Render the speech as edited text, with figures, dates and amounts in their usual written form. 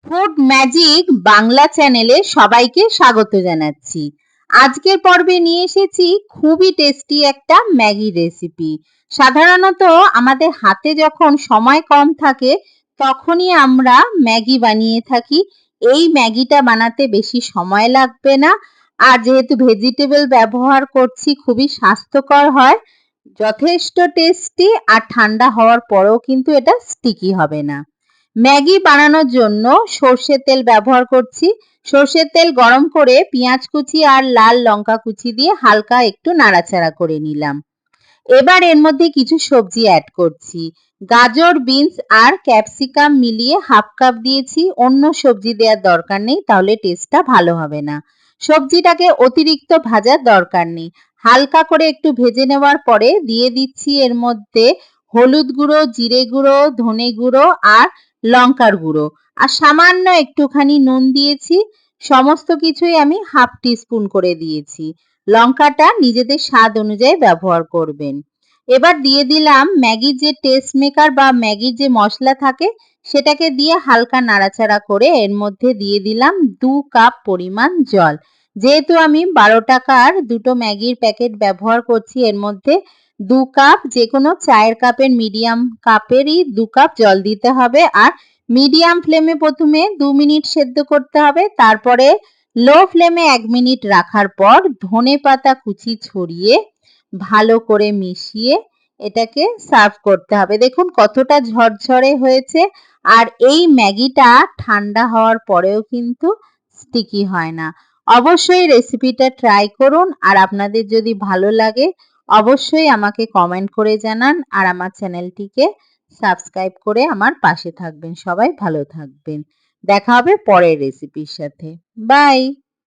Food magic Bangla চ্যানেলে সবাইকে স্বাগত জানাচ্ছি। আজকের পর্বে নিয়ে এসেছি খুবই টেস্টি একটা ম্যাগি রেসিপি। সাধারণত আমাদের হাতে যখন সময় কম থাকে তখনই আমরা ম্যাগি বানিয়ে থাকি। এই ম্যাগিটা বানাতে বেশি সময় লাগবে না, আর যেহেতু ভেজিটেবল ব্যবহার করছি খুবই স্বাস্থ্যকর হয়, যথেষ্ট টেস্টি, আর ঠান্ডা হওয়ার পরেও কিন্তু এটা স্টিকি হবে না। ম্যাগি বানানোর জন্য সর্ষের তেল ব্যবহার করছি। সর্ষের তেল গরম করে পেঁয়াজ কুচি আর লাল লঙ্কা কুচি দিয়ে হালকা একটু নাড়াচাড়া করে নিলাম। এবার এর মধ্যে কিছু সবজি অ্যাড করছি। গাজর, বিনস আর ক্যাপসিকাম মিলিয়ে হাফ কাপ দিয়েছি। অন্য সবজি দেওয়ার দরকার নেই, তাহলে টেস্টটা ভালো হবে না। সবজিটাকে অতিরিক্ত ভাজার দরকার নেই, হালকা করে একটু ভেজে নেওয়ার পরে দিয়ে দিচ্ছি এর মধ্যে হলুদ গুঁড়ো, জিরে গুঁড়ো, ধনে গুঁড়ো আর লঙ্কার গুঁড়ো, আর সামান্য একটুখানি নুন দিয়েছি। সমস্ত কিছুই আমি হাফ টিস্পুন করে দিয়েছি। লঙ্কাটা নিজেদের স্বাদ অনুযায়ী ব্যবহার করবেন। এবার দিয়ে দিলাম ম্যাগির যে টেস্ট মেকার বা ম্যাগির যে মশলা থাকে, সেটাকে দিয়ে হালকা নাড়াচাড়া করে এর মধ্যে দিয়ে দিলাম 2 কাপ পরিমাণ জল। যেহেতু আমি 12 টাকার দুটো ম্যাগির প্যাকেট ব্যবহার করছি, এর মধ্যে 2 কাপ, যে কোনো চায়ের কাপের মিডিয়াম কাপেরই 2 কাপ জল দিতে হবে। আর মিডিয়াম ফ্লেমে প্রথমে 2 মিনিট সেদ্ধ করতে হবে, তারপরে লো ফ্লেমে 1 মিনিট রাখার পর ধনেপাতা কুচি ছড়িয়ে ভালো করে মিশিয়ে এটাকে সার্ভ করতে হবে। দেখুন কতটা ঝরঝরে হয়েছে, আর এই ম্যাগিটা ঠান্ডা হওয়ার পরেও কিন্তু স্টিকি হয় না। অবশ্যই রেসিপিটা ট্রাই করুন, আর আপনাদের যদি ভালো লাগে অবশ্যই আমাকে কমেন্ট করে জানান, আর আমার চ্যানেলটিকে সাবস্ক্রাইব করে আমার পাশে থাকবেন। সবাই ভালো থাকবেন। দেখা হবে পরের রেসিপির সাথে। বাই।